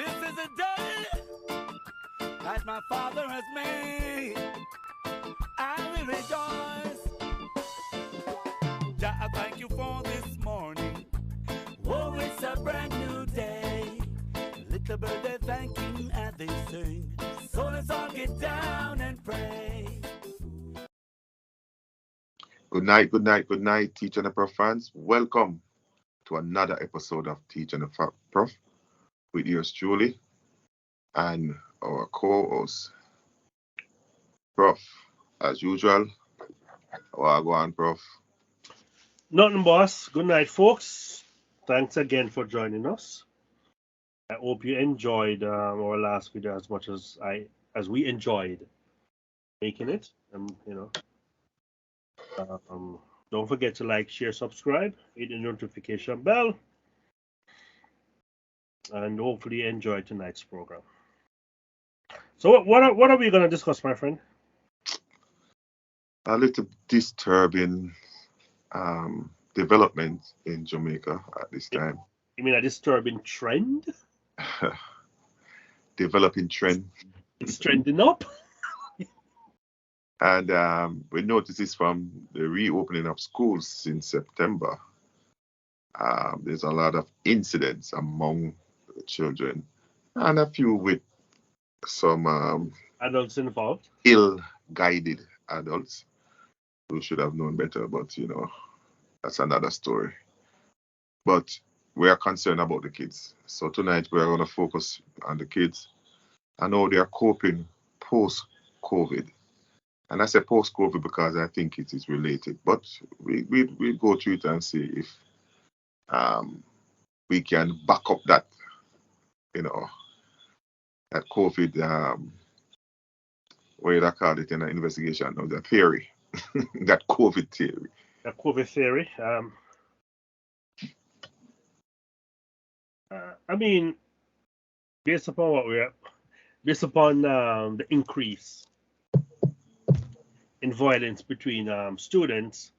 This is a day that my Father has made. I will rejoice. Jah, I thank you for this morning. Oh, it's a brand new day. Little bird, they're thanking and they sing. So let's all get down and pray. Good night, Teach and the Prof fans. Welcome to another episode of Teach and the Prof with yours truly and our co-host, Prof. As usual, go on, Prof. Nothing, boss. Good night, folks. Thanks again for joining us. I hope you enjoyed our last video as much as we enjoyed making it. Don't forget to like, share, subscribe, hit the notification bell, and hopefully enjoy tonight's program. So, what are we going to discuss, my friend? A little disturbing development in Jamaica at this time. You mean a disturbing trend? Developing trend. It's trending up. And we noticed this from the reopening of schools since September. There's a lot of incidents among the children and a few with some adults involved. Ill-guided adults who should have known better, but that's another story. But we are concerned about the kids. So tonight we are going to focus on the kids and how they are coping post-COVID. And I say post-COVID because I think it is related. But we go through it and see if we can back up that, that COVID, what do you call it in an investigation, or the theory, that COVID theory. The COVID theory. I mean, based upon the increase in violence between students,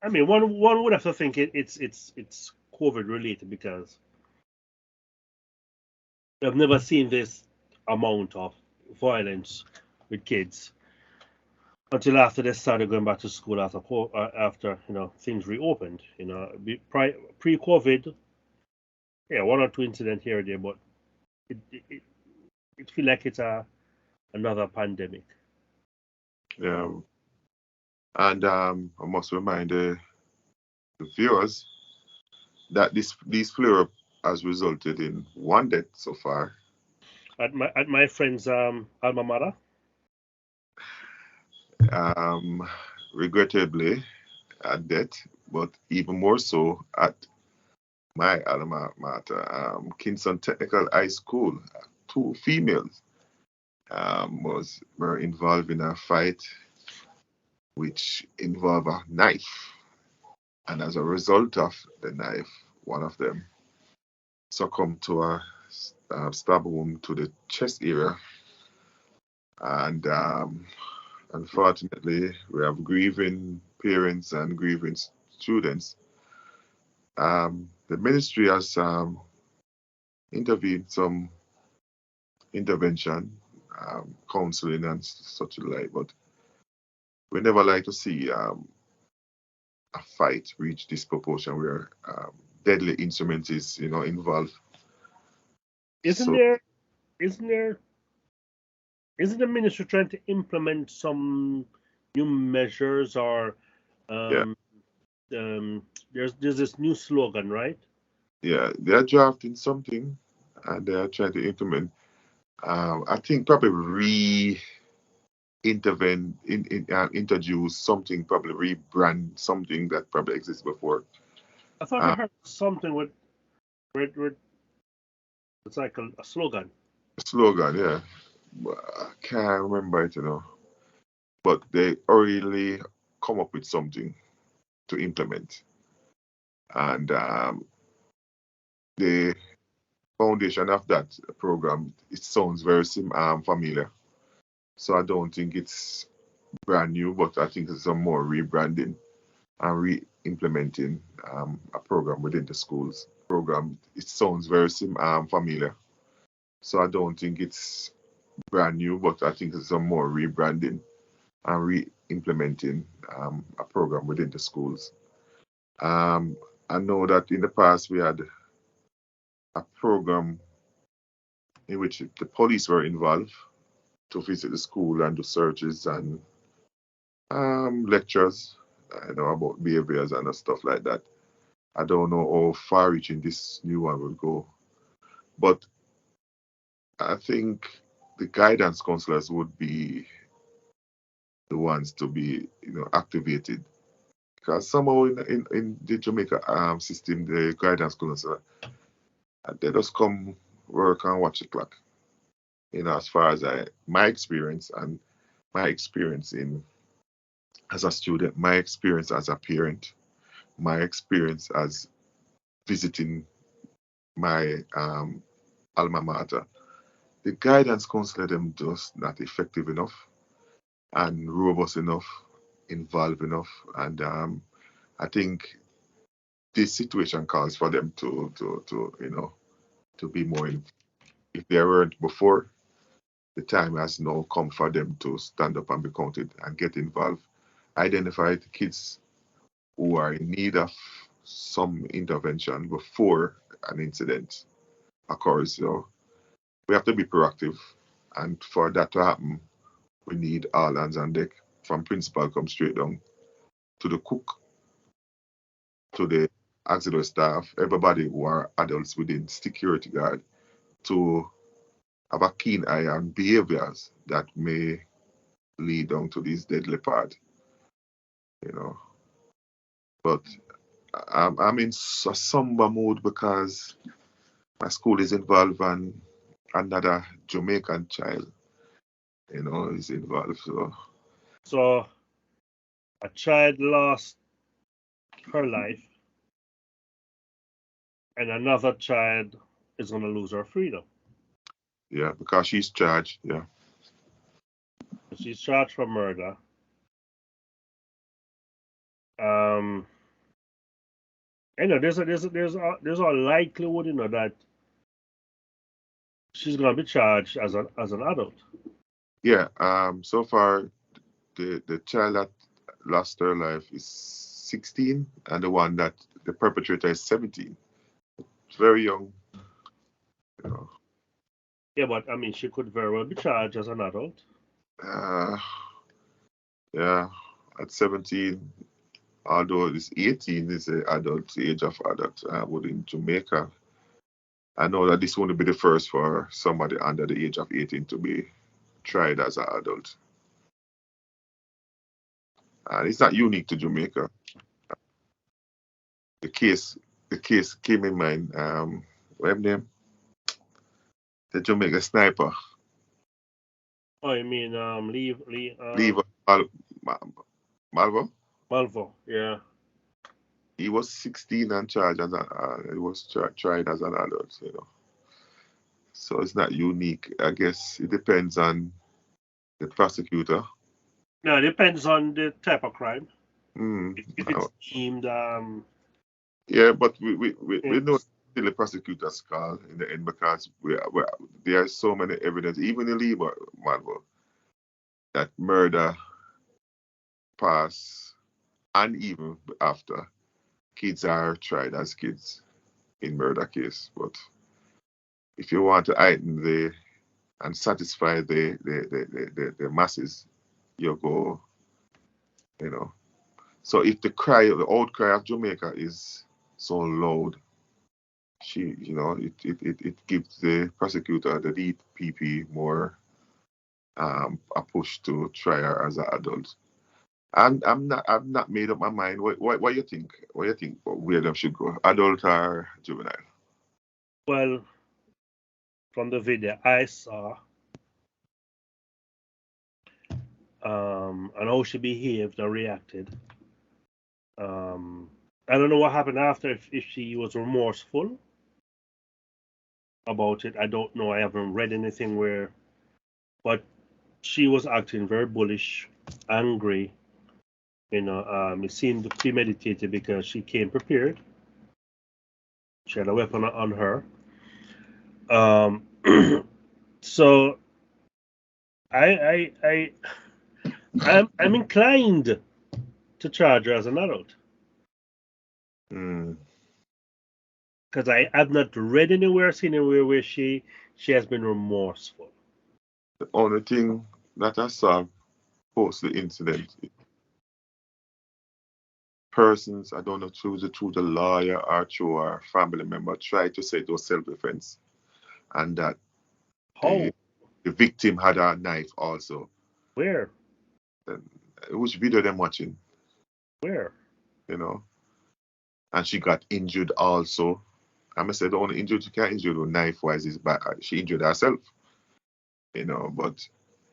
I mean, one would have to think it's COVID related because I've never seen this amount of violence with kids until after they started going back to school after things reopened. Pre-COVID, yeah, one or two incidents here or there, but it feels like it's another pandemic. Yeah, and I must remind the viewers that these flare-up has resulted in one death so far. At my friend's alma mater. Regrettably, a death, but even more so at my alma mater, Kingston Technical High School. Two females were involved in a fight which involved a knife, and as a result of the knife, one of them succumbed to a stab wound to the chest area, and unfortunately, we have grieving parents and grieving students. The ministry has intervened some intervention, counseling and such like, but we never like to see a fight reach this proportion where deadly instrument is involved. Isn't the ministry trying to implement some new measures or there's this new slogan, right? Yeah, they're drafting something and they're trying to implement. I think probably introduce something, probably rebrand something that probably exists before. I thought I heard something with it's like a slogan. A slogan, yeah. I can't remember it, But they already come up with something to implement. And the foundation of that program, it sounds very familiar. So I don't think it's brand new, but I think it's some more rebranding and implementing a program within the schools. Program, it sounds very familiar, so I don't think it's brand new, but I think it's some more rebranding and re-implementing a program within the schools. I know that in the past we had a program in which the police were involved to visit the school and do searches and lectures, about behaviors and stuff like that. I don't know how far-reaching this new one will go, but I think the guidance counselors would be the ones to be, activated, because somehow in the Jamaica system, the guidance counselor, they just come work and watch the clock. As far as my experience and my experience as a student, my experience as a parent, my experience as visiting my alma mater, the guidance counselor them just not effective enough and robust enough, involved enough, and I think this situation calls for them to be more. If they weren't before, the time has now come for them to stand up and be counted and get involved. Identify the kids who are in need of some intervention before an incident occurs. So we have to be proactive, and for that to happen, we need all hands on deck, from principal come straight down to the cook, to the auxiliary staff, everybody who are adults within security guard, to have a keen eye on behaviors that may lead down to this deadly part. But I'm in a somber mood because my school is involved and another Jamaican child, is involved. So a child lost her life, and another child is going to lose her freedom. Yeah, because she's charged. Yeah. She's charged for murder. There's a likelihood, that she's going to be charged as an adult. Yeah. So far, the child that lost her life is 16, and the perpetrator is 17. It's very young. Yeah, but she could very well be charged as an adult. Yeah, at 17, although it's 18 is the adult age of adult within Jamaica. I know that this won't be the first for somebody under the age of 18 to be tried as an adult. And it's not unique to Jamaica. The case came in mind. What's his name? The Jamaica sniper. Oh, you mean Lever Malvo? Malvo, yeah. He was 16 and charged as he was tried as an adult, So it's not unique. I guess it depends on the prosecutor. No, it depends on the type of crime. If it's deemed yeah, but we know still the prosecutor's call in the end, because there are so many evidence, even in Lima, Malvo, that murder pass, and even after, kids are tried as kids in murder case. But if you want to heighten and satisfy the masses, you go, So if the outcry of Jamaica is so loud, it gives the prosecutor, the DPP, more a push to try her as an adult. And I've not made up my mind. What do you think? What do you think where them should go? Adult or juvenile? Well, from the video I saw, and how she behaved or reacted, I don't know what happened after, if she was remorseful about it. I don't know. I haven't read anything but she was acting very bullish, angry, It seemed premeditated because she came prepared. She had a weapon on her. Um, so I'm inclined to charge her as an adult Mm. because I have not read anywhere, seen anywhere where she has been remorseful. The only thing that I saw post the incident, persons, I don't know through the lawyer or through our family member, tried to say it was self-defense and that How? the victim had a knife also. Where? And which video them watching, Where? you know? And she got injured also. I must say the only injured she can't injure with knife wise is back. She injured herself, but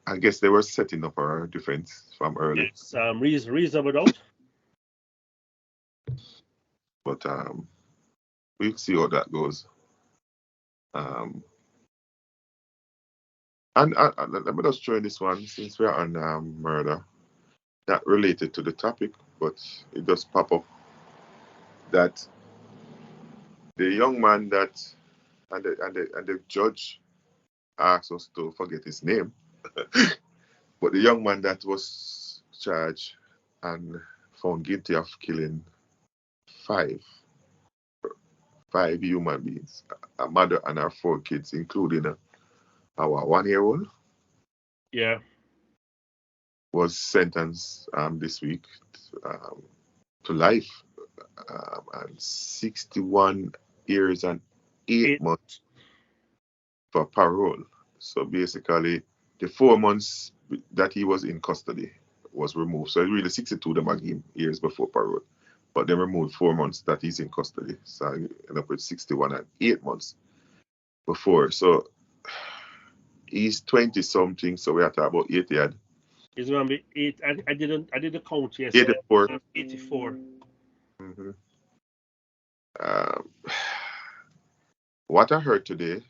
I guess they were setting up her defense from early. It's reasonable doubt. But we'll see how that goes. And let me just throw this one since we are on murder, not related to the topic, but it just pop up that the young man that and the judge asked us to forget his name, but the young man that was charged and found guilty of killing five human beings, a mother and her 4 kids, including our 1-year-old, Yeah. was sentenced this week to life and 61 years and 8 months for parole. So basically, the 4 months that he was in custody was removed. So really 62 them again years before parole. But they removed 4 months that he's in custody. So I end up with 61 and 8 months before. So he's 20 something, so we are talking about 80 years. It's gonna be 8. I didn't count yesterday. 84. 84. Mm-hmm. What I heard today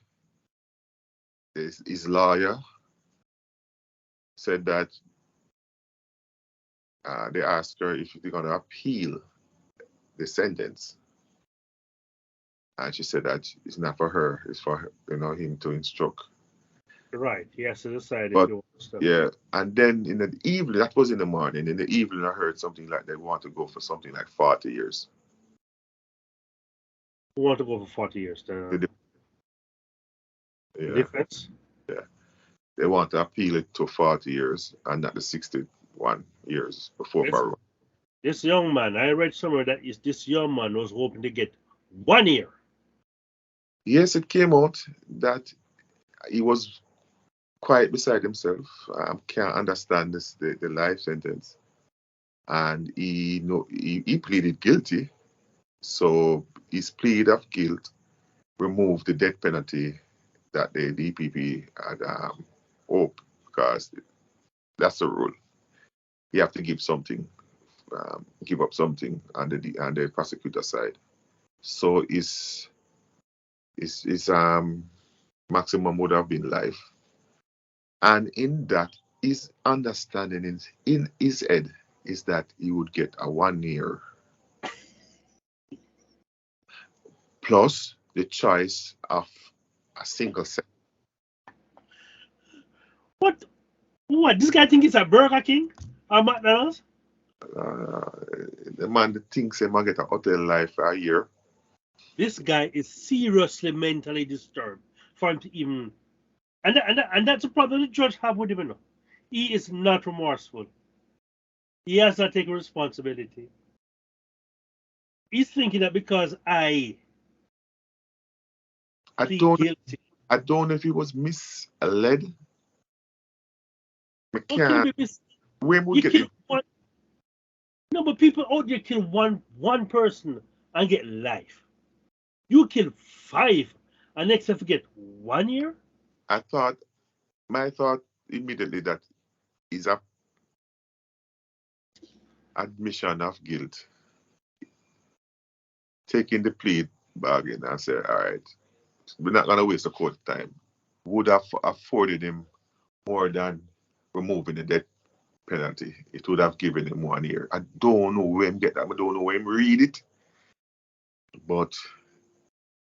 is his lawyer said that they asked her if they're going to appeal the sentence. And she said that it's not for her, it's for him to instruct. Right. He has to decide But, if he wants to. yeah, and then in the evening, that was in the morning. In the evening, I heard something like they want to go for something like 40 years. Who want to go for 40 years? The defense? Yeah. They want to appeal it to 40 years and not the 61 years before parole. This young man, I read somewhere that this young man was hoping to get 1 year. Yes, it came out that he was quite beside himself. Can't understand the life sentence, and he pleaded guilty. So his plea of guilt removed the death penalty that the DPP had hoped, because that's the rule. You have to give something, give up something on the prosecutor side. So his maximum would have been life. And in that, his understanding in his head is that he would get a 1 year plus the choice of a single sentence. What? This guy think it's a Burger King or McDonald's? The man thinks he might get a hotel life for a year. This guy is seriously mentally disturbed for him to even. And that's a problem the judge have with him. He is not remorseful. He has not taken responsibility. He's thinking that because I don't know if he was misled. No, but people out there kill one person and get life. You kill 5 and next time get 1 year? My thought immediately that is a admission of guilt. Taking the plea bargain and say, all right, we're not going to waste the court time. Would have afforded him more than removing the death penalty, it would have given him 1 year. I don't know where him get that. I don't know where him read it. But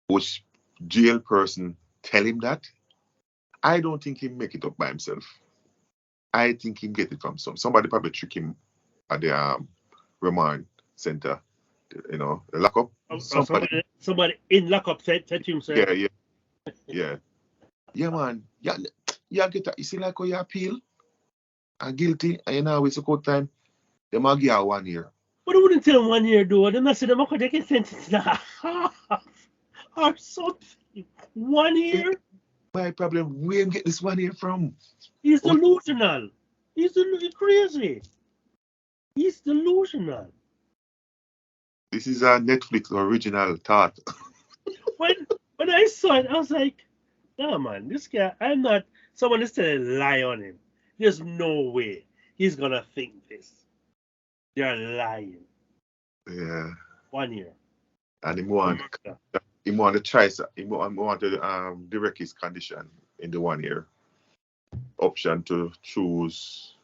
which jail person tell him that? I don't think he make it up by himself. I think he get it from somebody probably trick him at the remand center, you know, the lockup. Somebody in lockup said to himself. Yeah, man. Yeah, get that. You see, like how you appeal and guilty, and you know it's a court time, they might give you 1 year. But I wouldn't tell him 1 year, though. They must say they could take a sentence to half or something. 1 year? My problem, where him get this 1 year from? He's delusional. He's crazy. He's delusional. This is a Netflix original thought. when I saw it, I was like, no, man, this guy, someone is telling a lie on him. There's no way he's going to think this. They're lying. Yeah. 1 year. And he want to try, he want to direct his condition in the 1 year. Option to choose.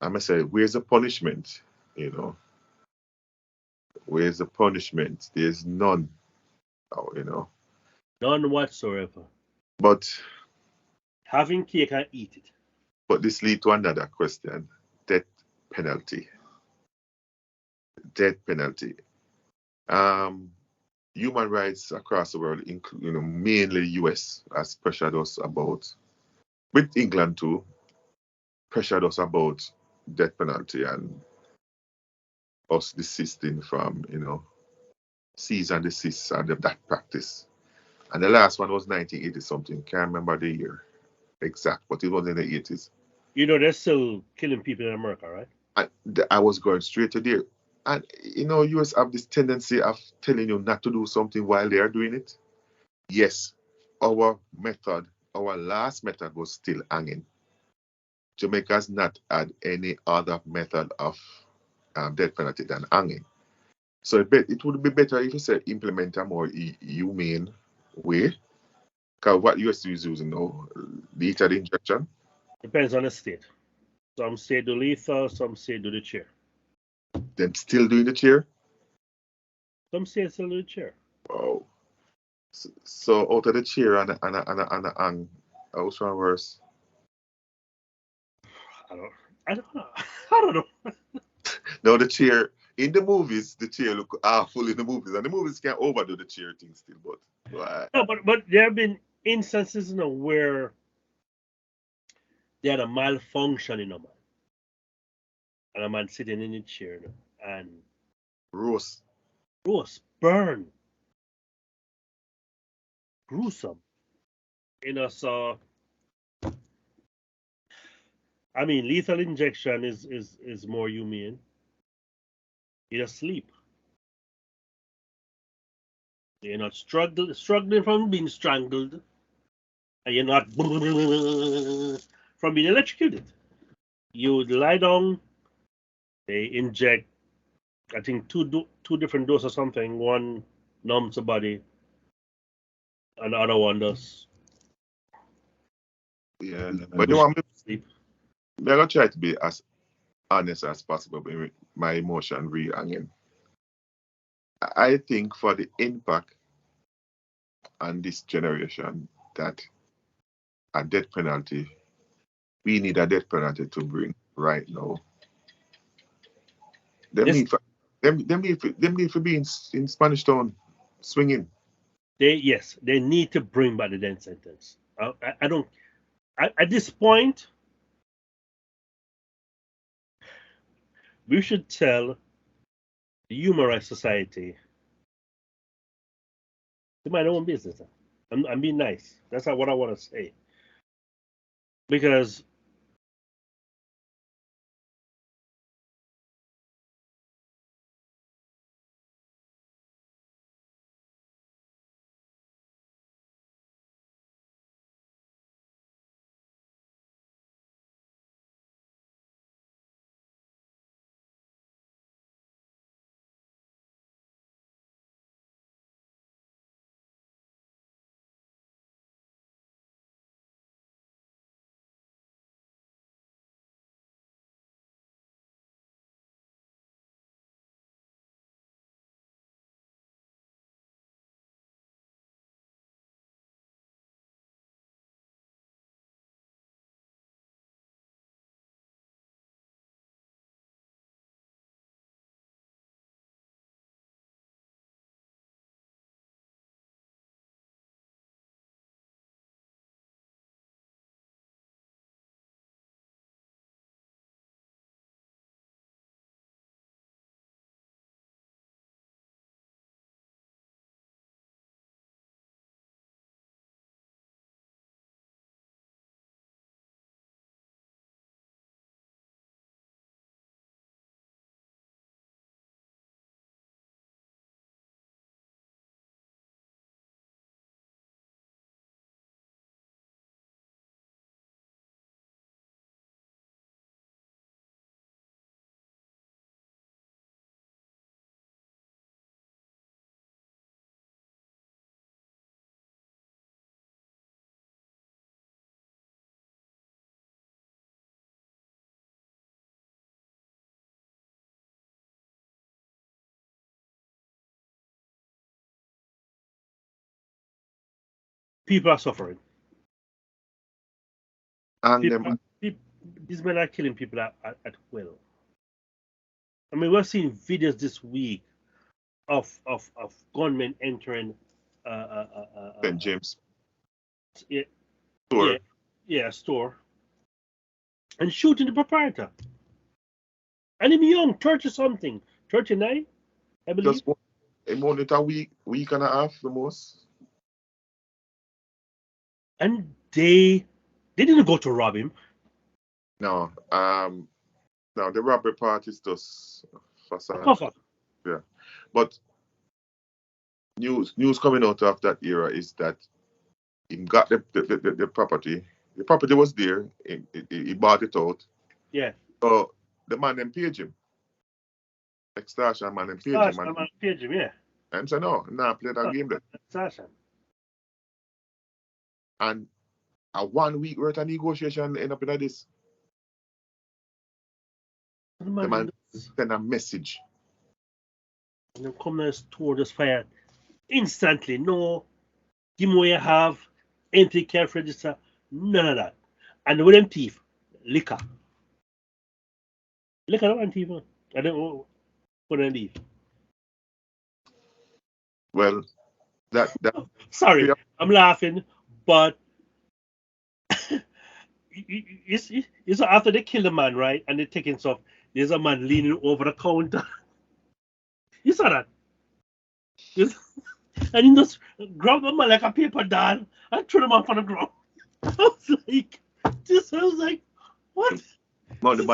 I'm going to say, where's the punishment? You know? Where's the punishment? There's none. You know? None whatsoever. But having cake and eat it. But this leads to another question. Death penalty. Death penalty. Human rights across the world, mainly US, has pressured us about, with England too, pressured us about death penalty and us desisting from, cease and desist and that practice. And the last one was 1980 something. Can't remember the year exact, but it was in the 80s. They're still killing people in America, right? I was going straight to there. And, US have this tendency of telling you not to do something while they are doing it. Yes, our last method was still hanging. Jamaica has not had any other method of death penalty than hanging. So it would be better if you said implement a more humane way. Because what US is using now, lethal injection. Depends on the state. Some say do lethal, some say do the chair. Them still doing the chair? Some say still do the chair. Wow. So out of the chair and hang, which one worse? I don't know. No, the chair in the movies, the chair look awful in the movies, and the movies can't overdo the chair thing still. But no, but there have been instances, where they had a malfunction, man, and a man sitting in the chair, and roast, burn, gruesome, so. I mean, lethal injection is more humane. You're asleep. You're not struggling from being strangled. And you're not from being electrocuted. You lie down, they inject, I think, two different doses or something. One numbs the body, and the other one does. Yeah, but you want me sleep? I'm going to try to be as honest as possible with my emotion re-hanging. I think for the impact on this generation that a death penalty, we need a death penalty to bring right now. Them need to be in Spanish Town swinging. They need to bring back the death sentence. I don't. At this point, we should tell the Human Rights Society to mind their own business. I'm being nice. That's not what I want to say. Because People are suffering. And These men are killing people at will. I mean, we're seeing videos this week of gunmen entering St. James yeah, store. store and shooting the proprietor. And him young, 30 something, 39, I believe. Just only a week and a half the most. And they didn't go to rob him. No, now the robbery part is just facade. Cover. Yeah, but news coming out of that era is that he got the property. The property was there. He bought it out. Yeah. So the man then page him. Extortion man then page him. Man page him, yeah. And say no, play that game then. Extortion. And a 1 week worth of negotiation end up in this. The man send a message. And then come to the store, just fire instantly. No, give me what you have, empty cash register, none of that. And with them thief, liquor. Liquor don't thief, I don't know what they leave. Well, that sorry, I'm laughing, but you saw after they kill the man, right? And they're taking stuff, there's a man leaning over the counter. You saw that? And he just grabbed the man like a paper doll and threw him off on the ground. I was like, what? No, the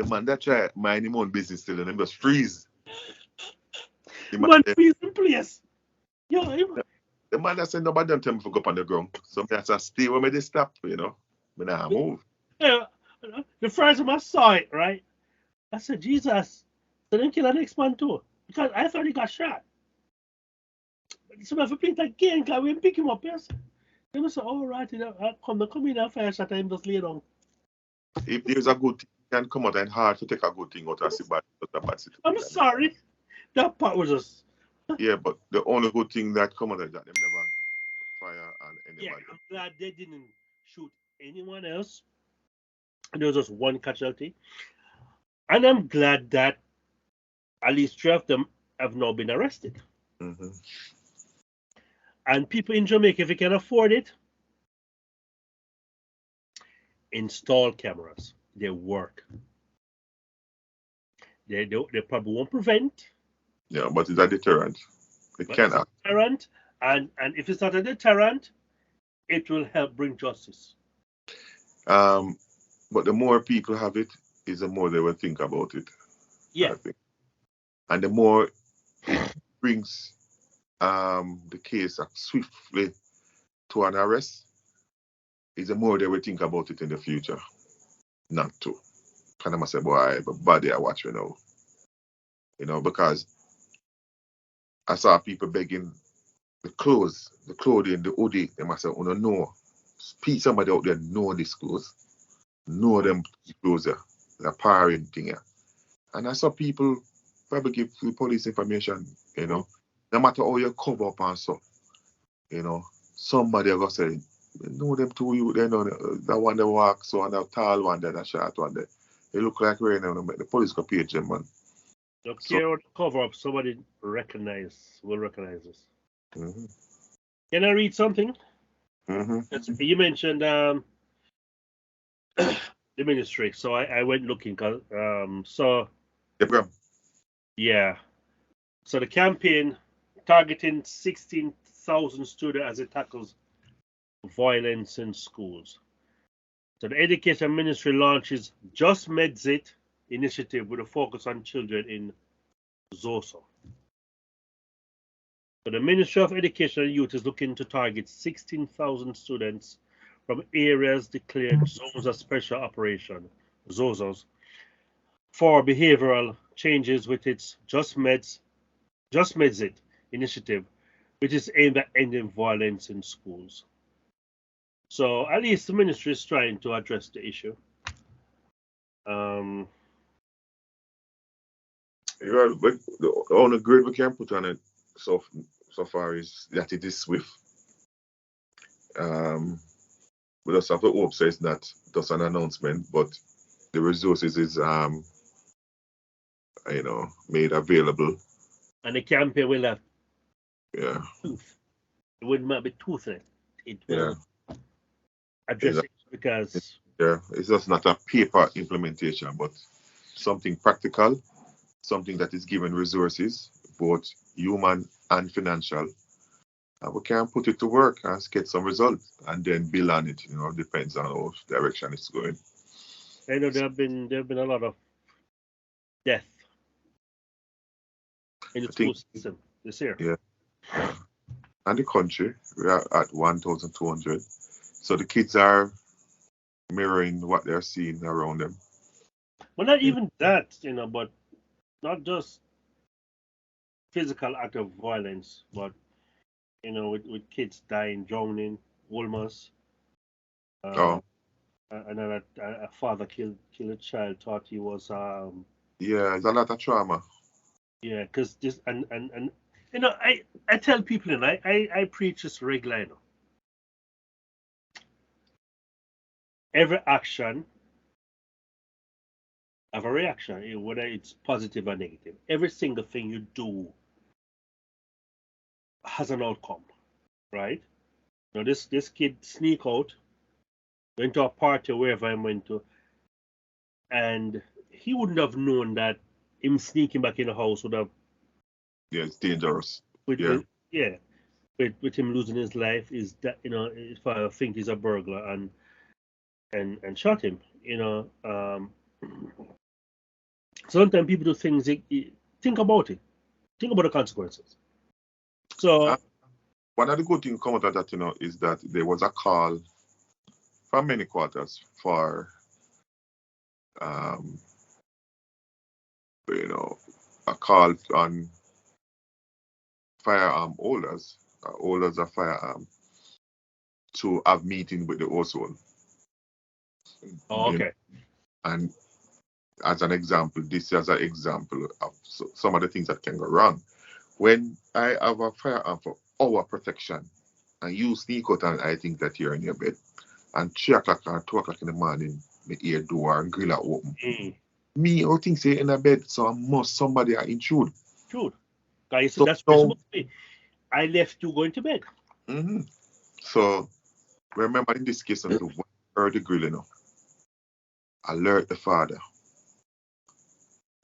man that try mind him own business still and him just freeze. The man freeze in place. Yo, the man that said nobody don't tell me to go up on the ground. So I said, stay where me they stop, you know. But now I move. Yeah, the first time I saw it, right? I said, Jesus, so then kill the next man too. Because I thought he got shot. But somebody for play it again, because we pick him up, yes. They must say, all right, come in and fire shot and just lay down. If there's a good thing, it can come out and hard to take a good thing out of a bad situation. I'm sorry. That part was just... Yeah, but the only good thing that come out of that, them never fire on anybody. Yeah, I'm glad they didn't shoot anyone else. There was just one casualty. And I'm glad that at least 3 of them have now been arrested. Mm-hmm. And people in Jamaica, if you can afford it, install cameras. They work. They probably won't prevent. Yeah, but it's a deterrent. It can act. Deterrent, and if it's not a deterrent, it will help bring justice. But the more people have it, is the more they will think about it. Yeah. I think. And the more it brings the case swiftly to an arrest, is the more they will think about it in the future. Not to. Kind of must say, boy, but body I watch now. You know, because I saw people begging the clothing, the hoodie. They must say, oh no. Somebody out there know these clothes. Know them clothes there. The powering thing here. And I saw people probably give the police information, you know. No matter how you cover up and so, you know, somebody will say, know them two you, they know that one that walk, so and that tall one there, that short one there. They look like rain and the police go page them, man. Don't care what cover up, somebody will recognize this. Mm-hmm. Can I read something? Mm-hmm. You mentioned the ministry, so I went looking. So yeah, so the campaign targeting 16,000 students as it tackles violence in schools. So the Education Ministry launches Just Medzit initiative with a focus on children in Zoso. So the Ministry of Education and Youth is looking to target 16,000 students from areas declared zones of special operation, ZOZOs, for behavioral changes with its Just Medzit initiative, which is aimed at ending violence in schools. So at least the ministry is trying to address the issue. Yeah, but the only grade we can put on it so far is that it is swift. We just have to hope so it's not just an announcement, but the resources is made available. And the campaign will have tooth. It would not be toothless. It will address it because it's just not a paper implementation, but something practical, something that is given resources, both human and financial. And we can put it to work and get some results and then build on it. Depends on how direction it's going. I know there have been a lot of death in the school system this year. Yeah. And the country, we are at 1,200. So the kids are mirroring what they're seeing around them. Well, not even that, but not just physical act of violence, but with kids dying, drowning, Wolmer's. Another a father killed a child, thought he was it's a lot of trauma. Yeah, because this and I tell people, and I preach this regularly. Every action have a reaction, whether it's positive or negative. Every single thing you do has an outcome, right? This kid sneak out, went to a party wherever he went to, and he wouldn't have known that him sneaking back in the house would have. Yeah, it's dangerous. With him losing his life is that if I think he's a burglar and shot him. Sometimes people do things. Think about it. Think about the consequences. So one of the good things come out of that, is that there was a call from many quarters for a call on firearm holders of firearm to have meeting with the household. Oh, okay. And as an example, this is an example of some of the things that can go wrong. When I have a firearm for our protection and you sneak out and I think that you're in your bed and 3 o'clock or 2 o'clock in the morning, the ear door and grill are open. Me, I think say in a bed, so somebody intrude. True. Guys, so that's supposed to be. I left you going to bed. Mm-hmm. So remember in this case, when heard the grill, alert the father.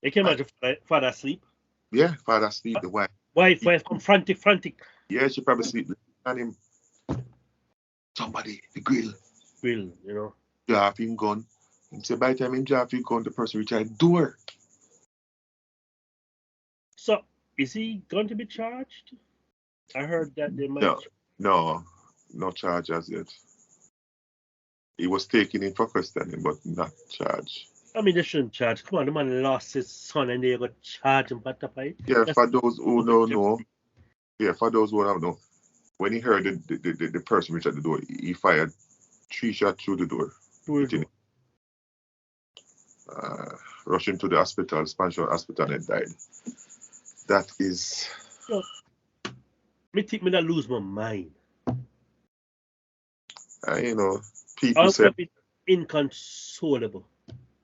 You can imagine father asleep. Yeah, father asleep. The wife. Wife come frantic. Yeah, she probably sleep. And him, somebody, the grill. Drop him gun. Him say by the time him drop him gun, the person reach out door. So is he going to be charged? I heard that they might. No charge as yet. He was taken in for questioning, but not charged. I mean, they shouldn't charge. Come on, the man lost his son and they got charged him. Yeah, for those who don't know. Yeah, for those who don't know. When he heard the person reach at the door, he fired 3 shots through the door. Rushed him to the hospital, Spanish hospital, and died. That is. Me think me not lose my mind. People say inconsolable.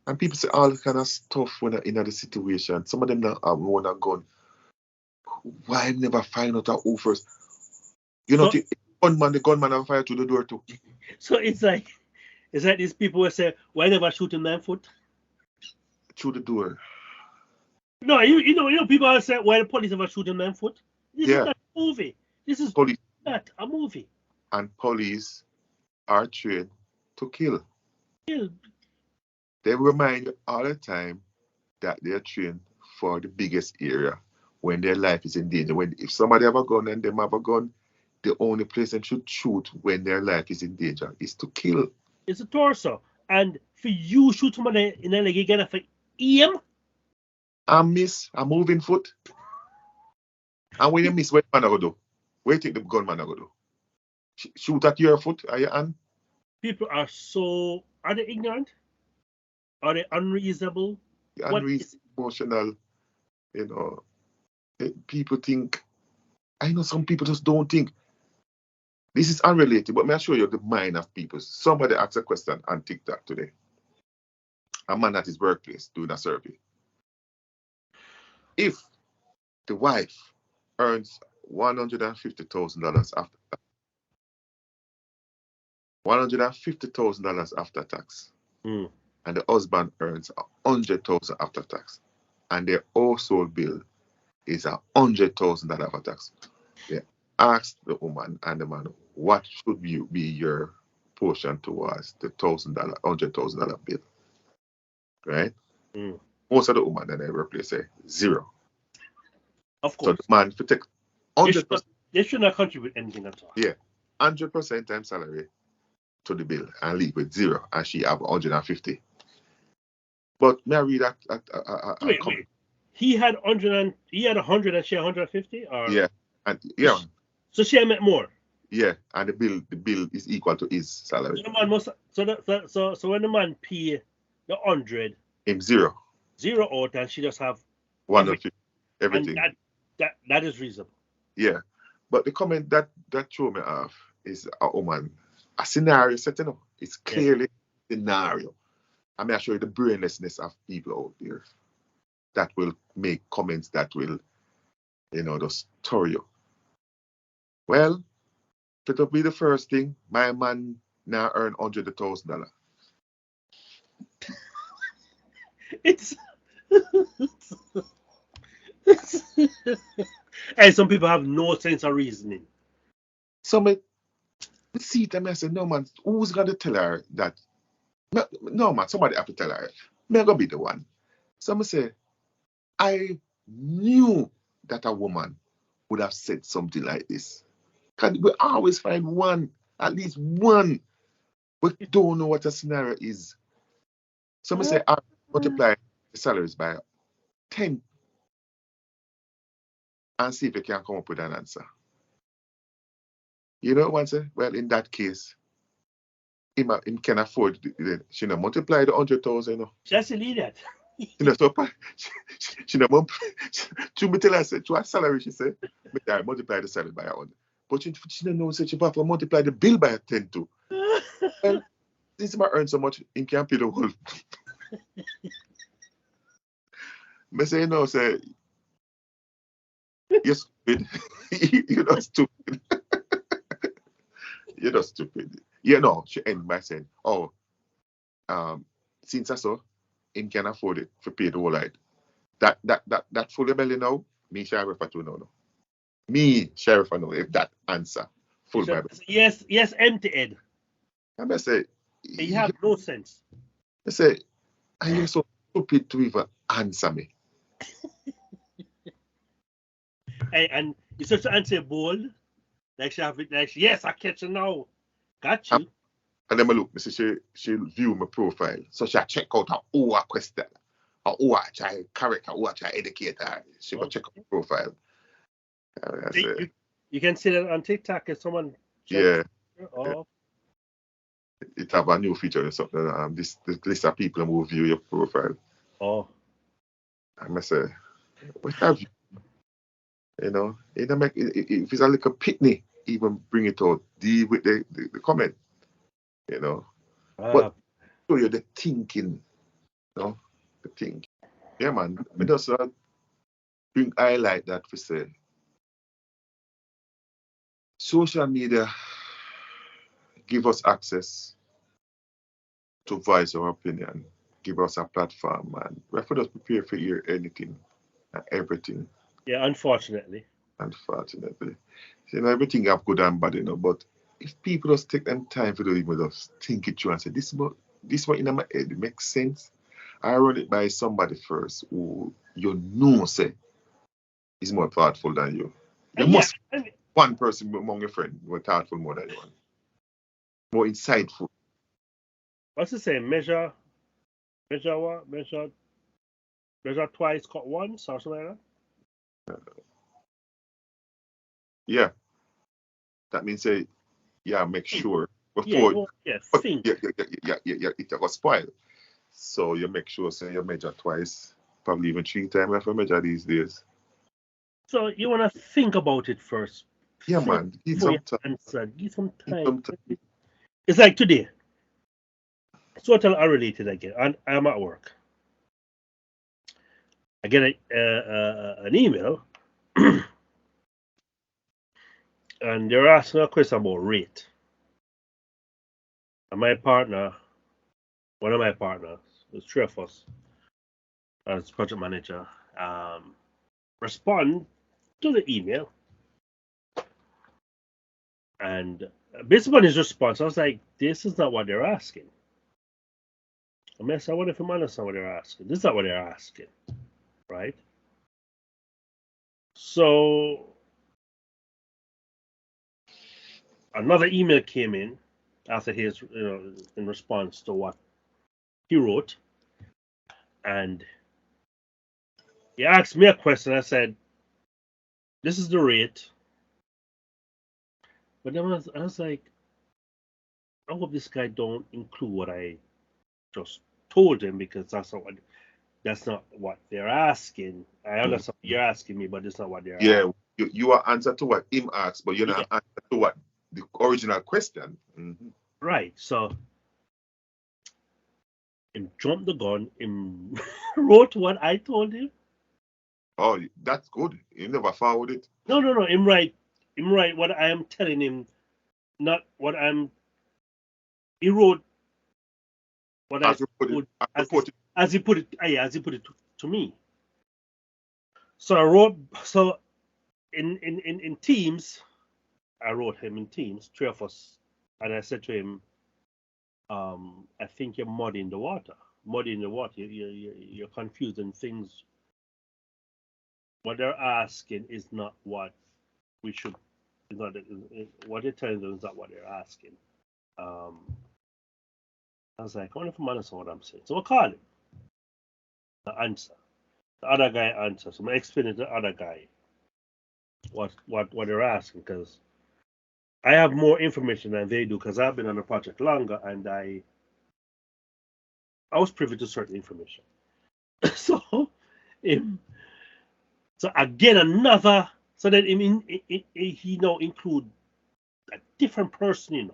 And people say all kind of stuff when they're in the situation. Some of them now own a gun. Why never find out who first? The gunman have fired through the door too. So it's like these people will say, why never shoot him 9 foot? Through the door. No, people will say, why the police never shoot him 9 foot? This is not a movie. This is not a movie. And police are trained to kill. They remind you all the time that they're trained for the biggest area when their life is in danger. If somebody have a gun and them have a gun, the only place they should shoot when their life is in danger is to kill. It's a torso. And for you shoot somebody in the leg, you get for aim. And miss a moving foot. And when you miss, what man go do? Where you think the gunman go do? Shoot at your foot or your hand? People are they ignorant? Are they unreasonable? Emotional, people think. I know some people just don't think. This is unrelated, but may I show you the mind of people. Somebody asked a question on TikTok today. A man at his workplace doing a survey. If the wife earns $150,000 after tax, $150,000 after tax, and the husband earns $100,000 after tax, and their household bill is $100,000 after tax, they asked the woman and the man, what should be your portion towards the $100,000 bill? Right? Most of the women that I workplace say zero. Of course. So the man to take 100%. They should not contribute anything at all. Yeah, 100% time salary to the bill and leave with zero, and she have 150. But may I read that? Wait. He had 100 and she had 150, or yeah, and yeah. So she had met more. Yeah, and the bill is equal to his salary. So the man must. So when the man pay the 100, him zero out, and she just have 150 everything. And that is reasonable. Yeah, but the comment that threw me off is a scenario setting up. It's clearly a scenario. I mean, I show you the brainlessness of people out there that will make comments that will, just tore you. Well, it'll be the first thing. My man now earn $100,000. It's and some people have no sense of reasoning. So I see them and say, no man, who's gonna tell her that? No man, somebody have to tell her. Me gonna be the one. So I say, I knew that a woman would have said something like this. Because we always find one, at least one, but we don't know what the scenario is. So I say, I multiply the salaries by 10 and see if you can come up with an answer. You know what I say? Well, in that case, him can afford, she multiply the 100,000. Just an idiot. So she me tell her, say, to her salary, she said, I multiply the salary by 100. But she don't know, she have to multiply the bill by 10 too. Well, since I earn so much, he can't pay the whole. I say, say, you're stupid. You're not stupid. You're not stupid. She end by saying, since I saw, him can afford it to pay the whole light. That fully belly now, me Sheriff to know. No. Me Sheriff know if that answer full so, Bible. Yes, empty head. I say, you have no sense. I say, are you so stupid to even answer me? And you such to answer bold, like she have it, like yes, I catch her now. Got you. And then I look, she view my profile. So she check out her question, her try correct her, try educate her. She will check out the profile. You can see that on TikTok if someone yeah. It have a new feature or something. This list of people who view your profile. I say, what have you? It make if it's a little pitney, even bring it out, deal with the comment. But show you the thinking, the thinking. Yeah, man. I just bring highlight that for say. Social media give us access to voice our opinion, give us a platform, and we have to just prepare for hear anything and everything. Yeah, unfortunately. Everything have good and bad, but if people just take them time for even just think it through and say, this one in my head, it makes sense. I run it by somebody first who say is more thoughtful than you. One person among your friends more thoughtful more than you. More insightful. What's the same? Measure what? Measure twice, cut once, or something like that? Yeah. That means make sure before think. It was spoiled. So you make sure you measure twice, probably even 3 times if you measure these days. So you want to think about it first. Yeah, man. Give Before you some time. answer, give some Give time. some time. It's like today. Sort of unrelated again. And I'm at work. I get an email, and they're asking a question about rate. And my partner, one of my partners, there's three of us as project manager, respond to the email. And based upon his response, I was like, this is not what they're asking. I mean, I wonder if I'm understand what they're asking. This is not what they're asking, right? So another email came in after his, in response to what he wrote, and he asked me a question. I said, "This is the rate," but then I was like, "I hope this guy don't include what I just told him because that's not what they're asking. I understand what you're asking me, but it's not what they're asking." Yeah, you are answer to what him asked, but you're not answer to what the original question. Right. So him jumped the gun. Him wrote what I told him. Oh, that's good. You never forward it. No. Him write what I am telling him, not what I'm. He wrote what As he put it to me. So I wrote. So in Teams, I wrote him in Teams, three of us, and I said to him, I think you're muddying the water. You're confusing things. What they're asking is not what we should. Is not what they're telling them is not what they're asking. I was like, I wonder if I'm understanding what I'm saying. So I call him. The answer. The other guy answers. So I explain to the other guy what they're asking because I have more information than they do because I've been on the project longer and I was privy to certain information. So again another. So then he now include a different person,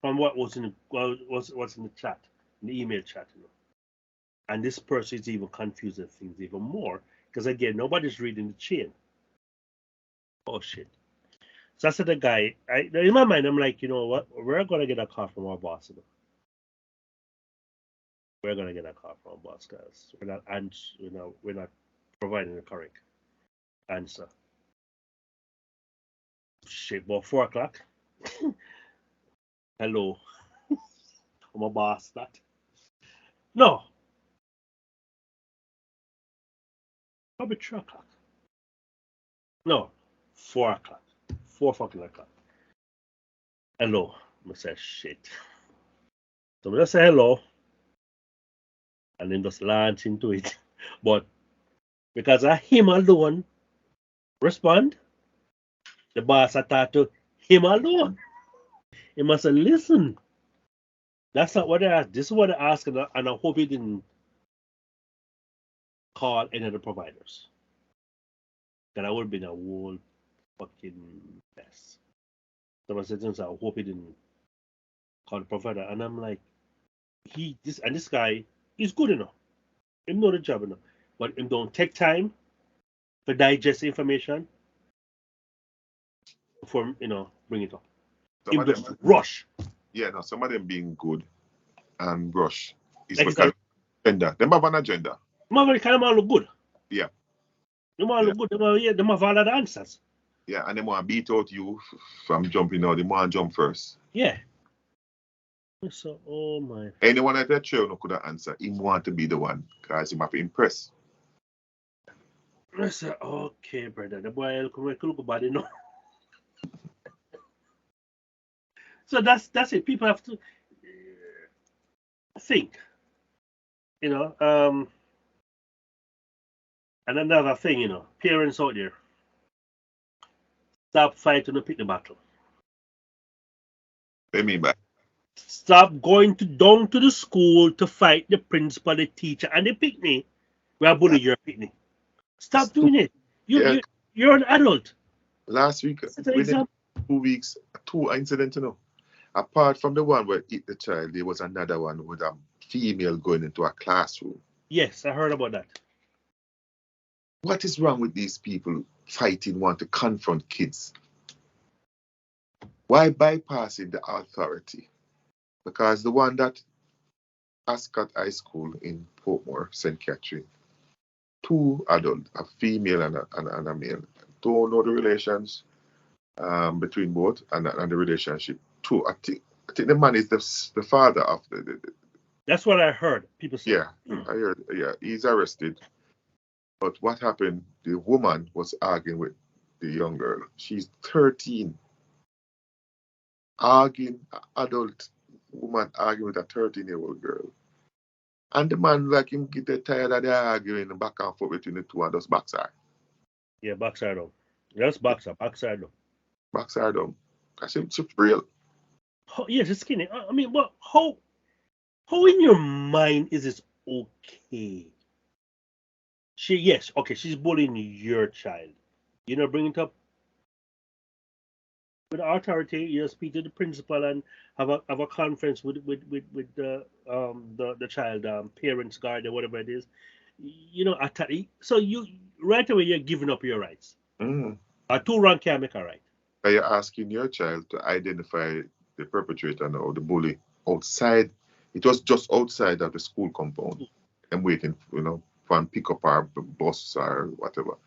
from what was in the chat, in the email chat, And this person is even confusing things even more because again nobody's reading the chain. Oh shit! So I said the guy, in my mind I'm like, you know what? We're gonna get a call from our boss. We're gonna get a call from our boss because we're not providing the correct answer. Shit, about 4 o'clock. Hello. I'm a boss, that. No. Probably 3 o'clock. No. 4 o'clock. 4 fucking o'clock. Hello. I say shit. So I just say hello. And then just launch into it. But because of him alone respond, the boss attacked to him alone. He must say, listen. That's not what they asked. This is what they asked, and I hope he didn't call any of the providers. That would have been a whole fucking mess. So I said to him, I hope he didn't call the provider. And I'm like, this guy is good enough. Him know the job enough. But him don't take time to digest information before, bring it up. Him just rush. Yeah, no, some of them being good and rush. It's because agenda. Them have an agenda. Them all look good. Yeah. Them all look good. Them have all the answers. Yeah, and they want to beat out you from jumping out. They want to jump first. Yeah. So, oh my. Anyone at that show no could have answered. He want to be the one because he might be impressed. I said, okay, brother. The boy look bad enough. So that's it. People have to think. And another thing, parents out there. Stop fighting to pick the battle. What do you mean by? Stop going down to the school to fight the principal, the teacher, and the picnic. We are bullying your picnic. Stop doing it. You're an adult. Last week, Is it an within example? 2 weeks, 2 incidents, Apart from the one where hit the child, there was another one with a female going into a classroom. Yes, I heard about that. What is wrong with these people fighting, want to confront kids? Why bypassing the authority? Because the one that Ascot High School in Portmore, St. Catherine, 2 adults, a female and a male, don't know the relations between both and the relationship. 2, I think the man is the father of the That's what I heard. People say. yeah, I heard, he's arrested. But what happened, the woman was arguing with the young girl. She's 13. Adult woman arguing with a 13-year-old girl. And the man, like him, get tired of the arguing back and forth between the two and just backs her. Yeah, backs her down. Just backs her down. Backs her down. I said, it's real. Yeah, just kidding. I mean, but how in your mind is this okay? She's bullying your child. You know, bring it up with authority. You speak to the principal and have a conference with the child, parents, guardian, whatever it is. You know, so you right away you're giving up your rights. Mm. A 2-run can't make a right. Are you asking your child to identify the perpetrator or the bully outside? It was just outside of the school compound and waiting, for a pick up our bus or whatever.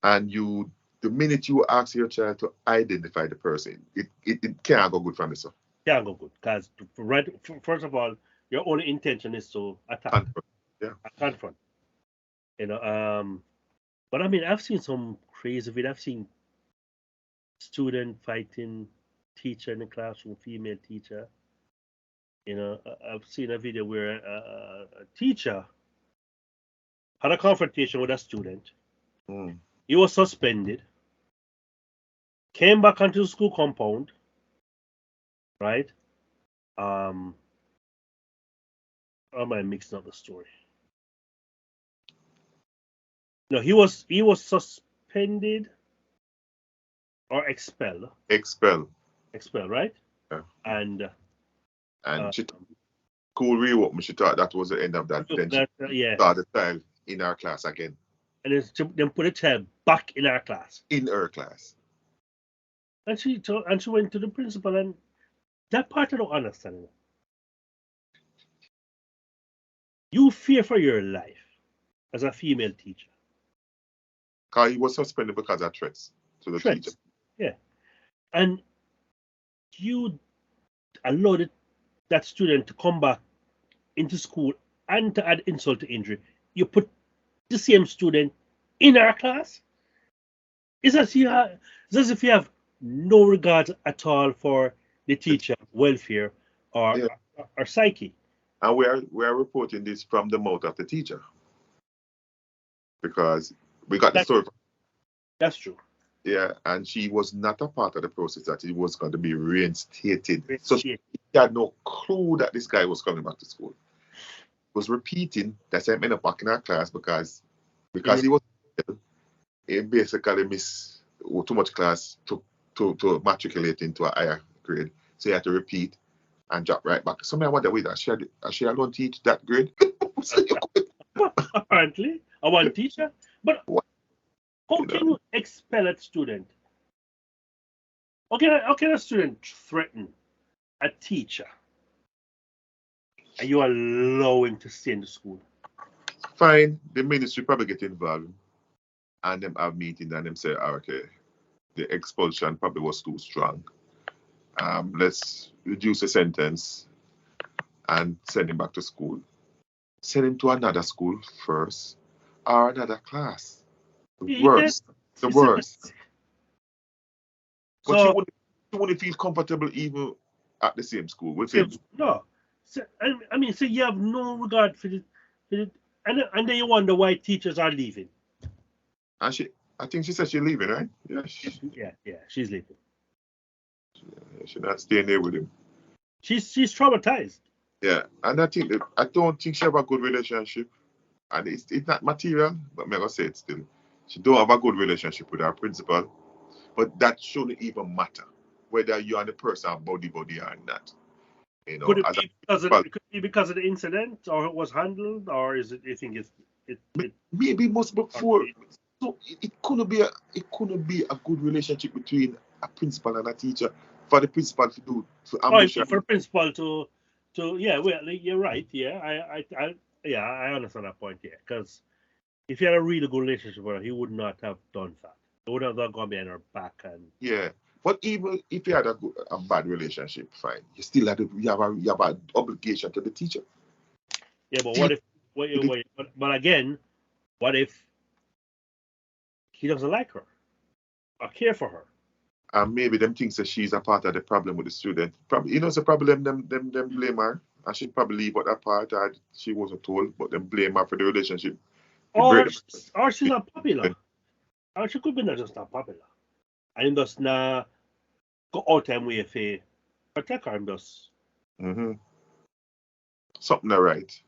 And the minute you ask your child to identify the person, it can't go good from this. Can't go good because first of all, your only intention is to attack. Confront. But I mean, I've seen some crazy video. I've seen student fighting teacher in the classroom, female teacher. I've seen a video where a teacher had a confrontation with a student. Mm. He was suspended. Came back onto the school compound. Right? Or am I mixing up the story? No, he was suspended or expelled. Expelled, right? Yeah. And she school reopened. She thought that was the end of that. Then she saw the child in our class again. And then put the child back in our class. In her class. And she went to the principal, and that part I don't understand. You fear for your life as a female teacher. Because he was suspended because of threats to the teacher. Yeah. And you allowed that student to come back into school and to add insult to injury. You put the same student in our class? It's as if you have no regard at all for the teacher welfare or psyche. And we are reporting this from the mouth of the teacher. Because we got the story. That's true. Yeah, and she was not a part of the process that he was going to be reinstated. So she had no clue that this guy was coming back to school. He was repeating that same end up back in our class because he was he basically missed too much class to matriculate into a higher grade. So he had to repeat and drop right back. So I wonder, wait, she alone teach that grade? Apparently, I want teacher. But how can you expel a student? How can a student threaten a teacher and you allow him to stay in the school? Fine, the ministry probably get involved and them have meeting and them say, okay, the expulsion probably was too strong. Let's reduce the sentence and send him back to school. Send him to another school first or another class. The worst. But you wouldn't feel comfortable even at the same school with him. No. So, I mean, so you have no regard for the and then you wonder why teachers are leaving. And I think she said she's leaving, right? Yeah. She's leaving. She's not staying there with him. She's traumatized. Yeah, and I don't think she have a good relationship. And it's not material, but I'm going to say it still. She don't have a good relationship with her principal. But that shouldn't even matter whether you and the person are body or not. You know, Could it as be because of, it could be because of the incident, or it was handled, or is it? You think it maybe it must before. So it couldn't be a good relationship between a principal and a teacher for the principal to do to ambush her. for principal to yeah, well, you're right. Yeah, I understand that point. Yeah, because if he had a really good relationship with her, he would not have done that. He would have gone behind her back and. Yeah, but even if you had a bad relationship, fine. You still you have an obligation to the teacher. Yeah, but what if? But again, what if he doesn't like her or care for her? And maybe them thinks that she's a part of the problem with the student. Probably, it's a problem. Them blame her, and she probably leave out that part. She wasn't told, but them blame her for the relationship. Or she's not popular. Or she could be not just not popular. And just not go out time way for protect her and just. Something not right.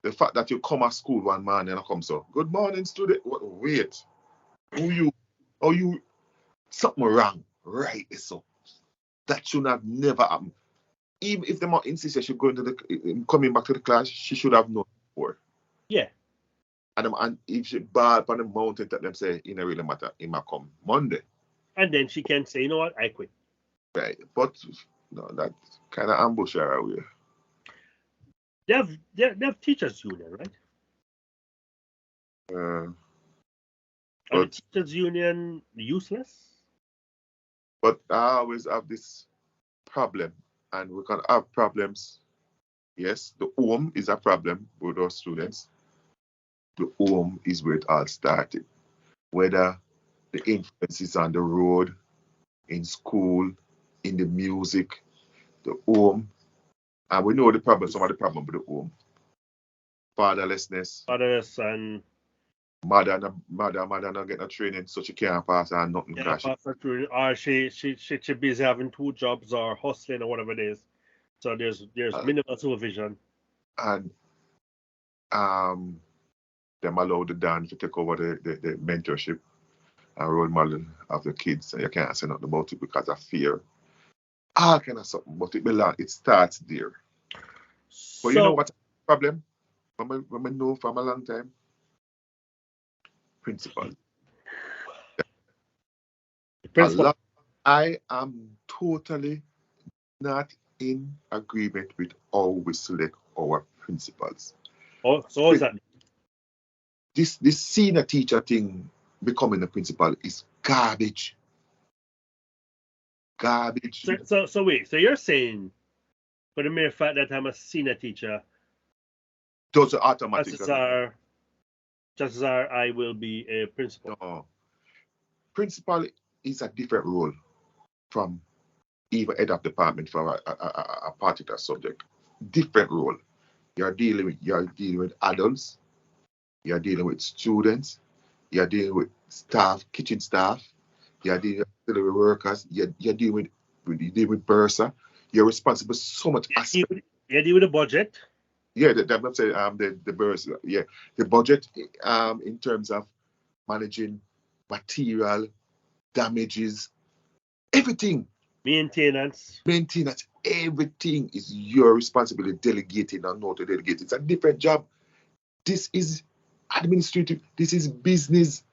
The fact that you come at school one morning and I come so, good morning, student. Wait. How you something wrong, right? So that should have never happened. Even if the mom insisted she going to coming back to the class, she should have known before. Yeah. And if she bad on the mountain that them say it don't really matter, it might come Monday. And then she can say, you know what, I quit. Right. But no, that kind of ambush her away. They have teachers union, right? But Are the teachers union useless? But I always have this problem, and we can have problems. Yes, the home is a problem with our students. The home is where it all started. Whether the influence is on the road, in school, in the music, the home. And we know some of the problem with the home. Fatherlessness. And mother not get no training, so she can't pass her nothing. Yeah, pass her through, or she busy having 2 jobs or hustling or whatever it is. So there's minimal supervision. And them allow the Dan to take over the mentorship and role model of the kids, and you can't say nothing about it because of fear. All kind of something, but it starts there. But you know what's the problem? When we know from a long time? Principal. I am totally not in agreement with how we select our principals. Oh, so what is that? This senior teacher thing becoming a principal is garbage. Garbage. So wait, so you're saying for the mere fact that I'm a senior teacher, those are automatic. Chances are I will be a principal. No. Principal is a different role from even head of department for a particular subject. Different role. You're dealing with adults. You're dealing with students. You're dealing with staff, kitchen staff. You're dealing with workers. You're dealing with Bursa. You're responsible for so much aspect. You're dealing with the budget. Yeah, I'm saying the Bursa. Yeah, the budget in terms of managing material, damages, everything. Maintenance, everything is your responsibility. Delegating or not to delegate. It's a different job. This is administrative. This is business.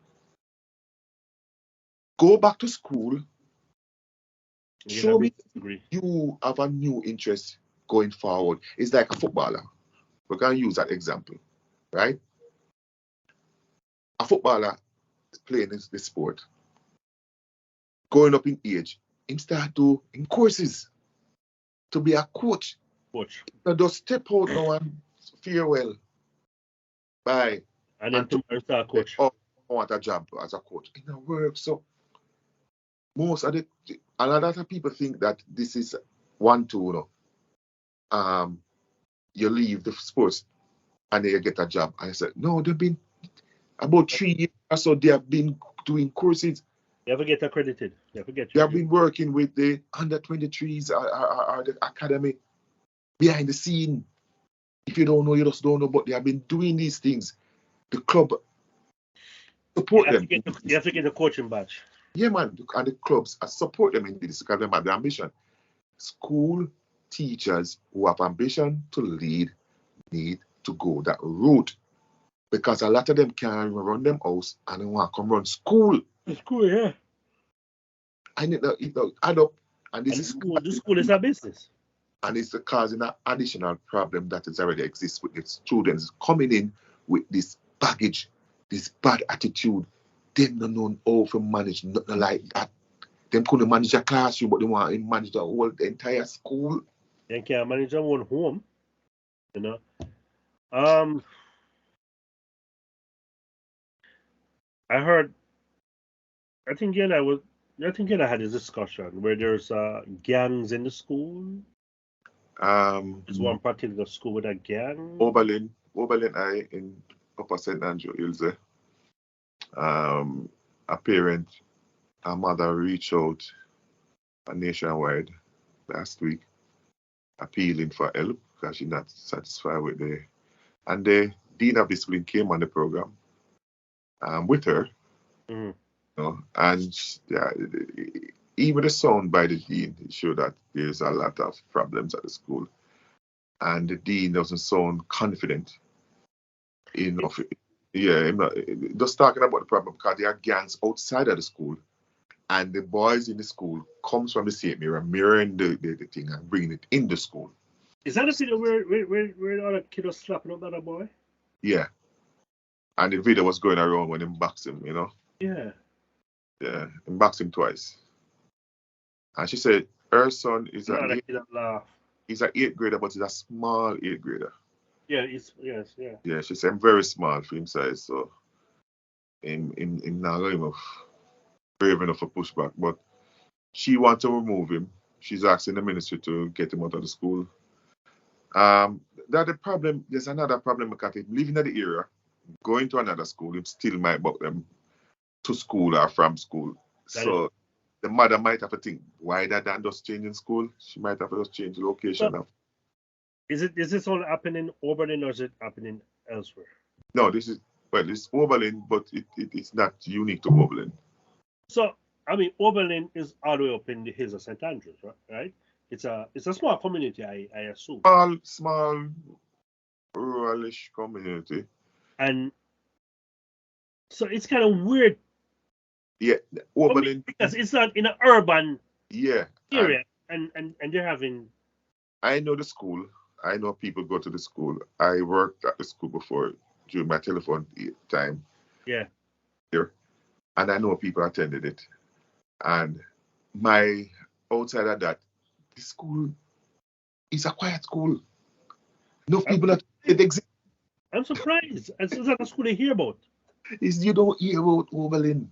Go back to school. Show me you have a new interest going forward. It's like a footballer. We can use that example, right? A footballer is playing the sport. Going up in age, him start in courses to be a coach. Now just step out now and farewell. Bye. And then tomorrow start coach. Oh, I want a job as a coach. It don't work. So most of a lot of people think that this is 1-2, you leave the sports and then you get a job. I said, no, they've been about 3 years or so, they have been doing courses. You ever get accredited? They have been working with the under 23s or the academy behind the scene. If you don't know, you just don't know, but they have been doing these things. The club support them. You have to get a coaching badge. Yeah, man, and the clubs support them in this because they have the ambition. School teachers who have ambition to lead need to go that route because a lot of them can't run them house and they want to come run school. School, yeah. And it add up, and this is the school is a business. And it's causing an additional problem that is already exists with the students coming in with this baggage, this bad attitude. They don't know how to manage nothing like that. Them couldn't manage a classroom, but they want to manage the entire school. They can't manage their own home, you know. I heard. I think I had a discussion where there's gangs in the school. There's one particular school with a gang. Oberlin I in Upper St. Andrew Hills. A parent, a mother reached out nationwide last week, appealing for help because she's not satisfied with and the dean of discipline came on the program with her. Mm-hmm. You know, and even the sound by the dean showed that there's a lot of problems at the school, and the dean doesn't sound confident enough. Yeah, just talking about the problem because there are gangs outside of the school, and the boys in the school comes from the same area, mirroring the thing and bringing it in the school. Is that a video where the other kid was slapping up the other boy? Yeah, and the video was going around when he boxed him, you know. Yeah. Yeah, he boxed him twice. And she said her son is he's an 8th grader, but he's a small 8th grader. Yeah, Yeah, she said I'm very small for him size, so him not brave enough for pushback. But she wants to remove him. She's asking the ministry to get him out of the school. That the problem. There's another problem because him living in the area, going to another school, him still might buck them to school or from school. So the mother might have to think wider than just changing school. She might have to just change the location. So, is this all happening in Oberlin or is it happening elsewhere? No, it's Oberlin, but it's not unique to Oberlin. So I mean, Oberlin is all the way up in the hills of St. Andrews, right? It's a small community, I assume. Small ruralish community. And so it's kind of weird. Yeah, Oberlin, because it's not in an urban area, and they're having. I know the school. I know people go to the school. I worked at the school before during my telephone time. Yeah. Here, and I know people attended it. And outside of that, the school is a quiet school. No people that exist. I'm surprised. It's not a school you hear about. You don't hear about Oberlin.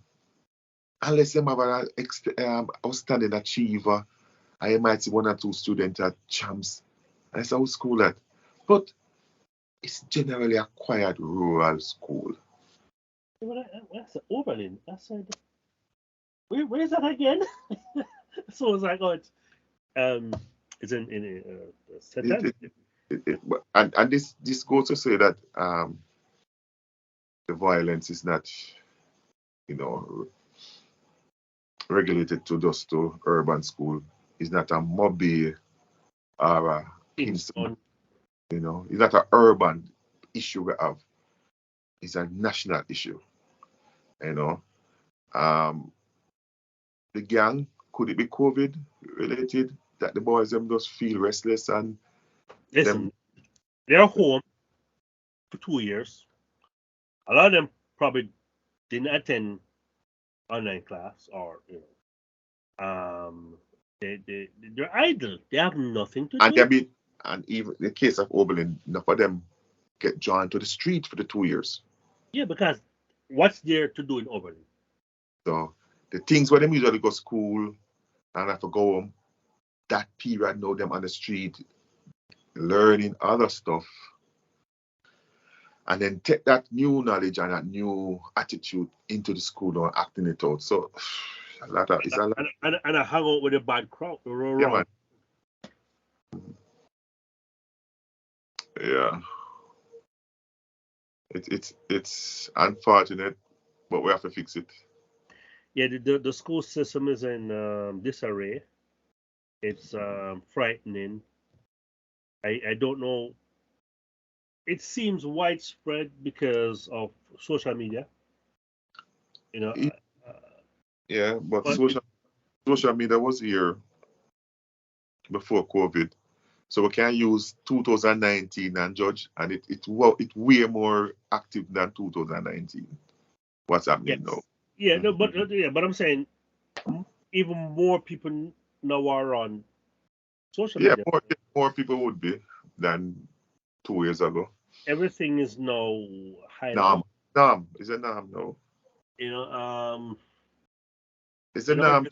Unless you have an outstanding achiever, I might see 1 or 2 students at champs. That's how school at. But it's generally a quiet rural school. That's Oberlin. That's where is that again? So it's like, it's in St. Andrews. And this goes to say that the violence is not, regulated to urban school. It's not a Mobile or a Kingston. It's not an urban issue we have. It's a national issue. The gang, could it be COVID related that the boys them just feel restless and listen, they're home for 2 years. A lot of them probably didn't attend online class or they're idle. They have nothing to do. And even the case of Oberlin, enough of them get joined to the street for the 2 years. Yeah, because what's there to do in Oberlin? So the things where them usually go to school and have to go home, that period now them on the street learning other stuff. And then take that new knowledge and that new attitude into the school and acting it out. So And I hung out with a bad crowd. Yeah, man. Yeah. It's unfortunate, but we have to fix it. Yeah, the school system is in disarray. It's frightening. I don't know. It seems widespread because of social media. You know, Yeah, but but social media was here before COVID. So we can use 2019 and judge, and it way more active than 2019. What's happening now? yes, yeah, no, but I'm saying even more people now are on social Yeah, media. more people would be than 2 years ago. Everything is now Nam, highlighted. is a nam now. You know, It's you a know, nam.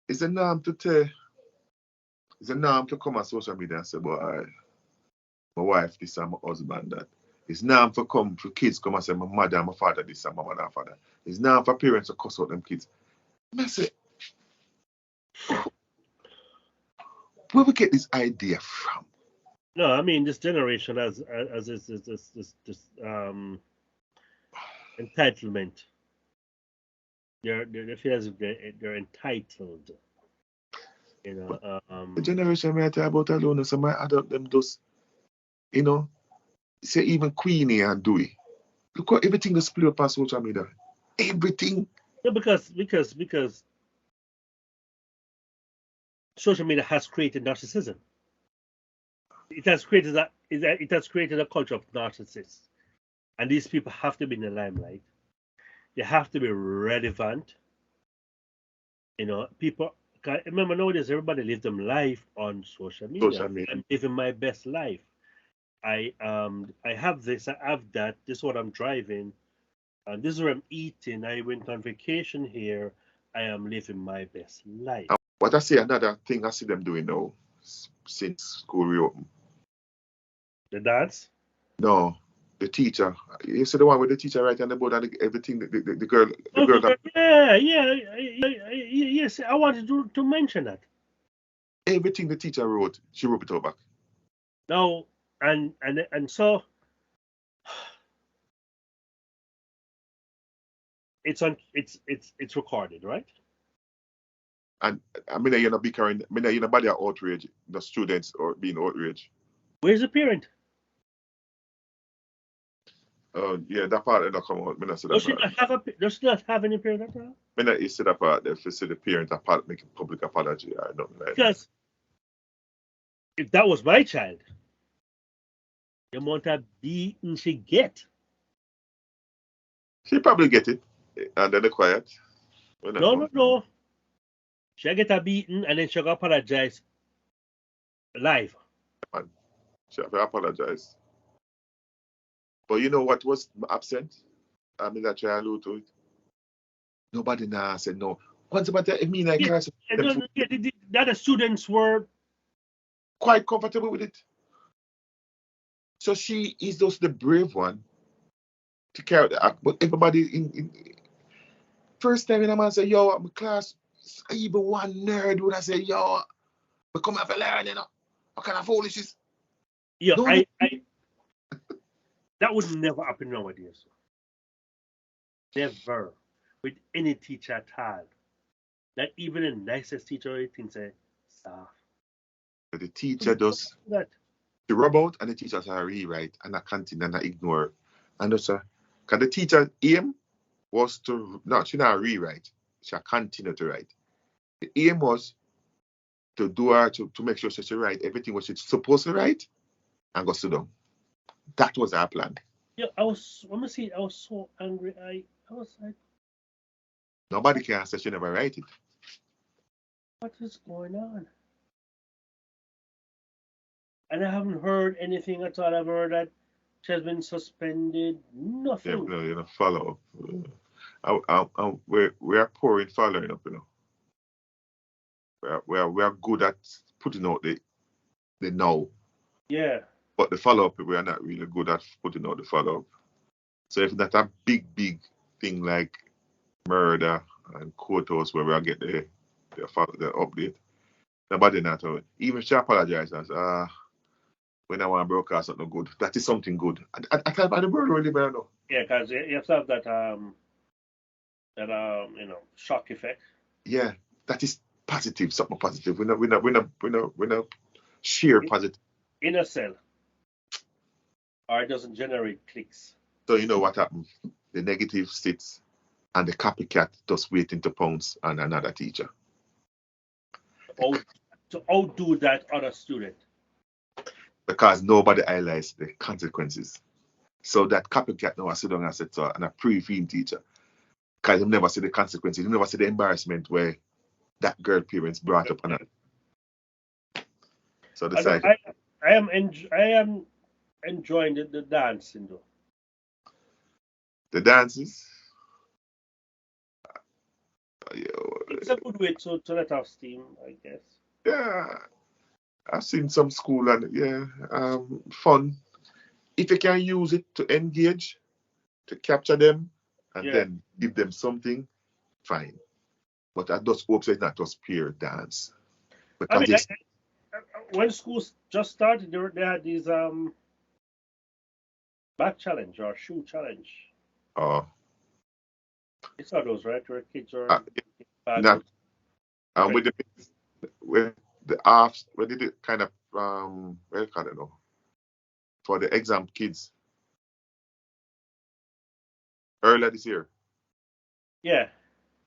It's a nam to tell. It's a nam to come on social media and say, "Boy, my wife this and my husband that." It's nam for kids come and say, "My mother and my father this and my mother and father." It's nam for parents to cuss out them kids. I say, where we get this idea from? no, I mean this generation has this entitlement. They feel as if they're entitled. You know, The generation I talk about alone, so my adult them just, say even Queenie and Dewey. Look at everything that's split up on social media. Everything. no, because social media has created narcissism. It has created a culture of narcissists, and these people have to be in the limelight. They have to be relevant. You know, people. Remember nowadays, everybody lives them life on social media. Social media. I'm living my best life. I have this, I have that. This is what I'm driving, and this is what I'm eating. I went on vacation here. I am living my best life. What I say, another thing I see them doing now since school reopened. The dance. No, the teacher. You see the one with the teacher right on the board and everything. The girl. Yes. I wanted to mention that. Everything the teacher wrote, she wrote it all back. No, and so it's recorded, right? And I mean, you're not bickering. I mean, you're not body outrage the students or being outraged. Where's the parent? Yeah, that part don't come out. Does she not have any parent at all? You see that part. If you see the parent apart making public apology, I don't like. Because if that was my child, the amount of beating she get. She probably get it, and then they're quiet. No. She get a beating and then she go apologize live. Man, she have to apologize. But you know what was absent? I mean, that try allude to it. Nobody now said no. What's about that? I mean, I can't. The other students were quite comfortable with it. So she is just the brave one to carry the act. But everybody in first time in a man say, "Yo, I'm a class." Even one nerd would have said, "Yo, we come have a learn, what kind of foolishness?" Yeah, that would never happen nowadays. Never. With any teacher at all. Not even the nicest teacher you think say staff. But the teacher does that. She rub out and the teachers are rewrite and I continue and I ignore. And that's because the teacher aim was she not rewrite, she continue to write. The aim was to do her to make sure she write everything what she's supposed to write and go sit down. That was our plan. Yeah, I was so angry. I was like, nobody can say she never write it. What is going on? And I haven't heard anything at all. I've heard that she has been suspended. Nothing. Yeah, you know, follow up. We are poor in following up, you know. We are good at putting out the no. Yeah. But the follow up, we are not really good at putting out the follow up. So if that's a big thing like murder and courthouse where we get the update, nobody not even if she apologizes, when I want to broadcast something good, that is something good. I can't buy the word really better now. Yeah, because you have to have that that shock effect. Yeah, that is positive, something positive. We not share positive. In a cell, or it doesn't generate clicks. So you know what happened? The negative sits and the copycat just waiting to pounce on another teacher. To outdo that other student. Because nobody highlights the consequences. So that copycat now sit down and sit and a pre-film teacher. Because he never see the consequences, he never see the embarrassment where that girl parents brought up on her. So the I am enjoying the dancing though. The dances. It's a good way to let off steam, I guess. Yeah, I've seen some school and fun. If you can use it to engage, to capture them, and then give them something, fine. But I just hope it's not just pure dance. Because when schools just started, they had these back challenge or shoe challenge. Oh. It's all those, right? Where kids are with the halves, we did it kind of I don't know, for the exam kids earlier this year. Yeah.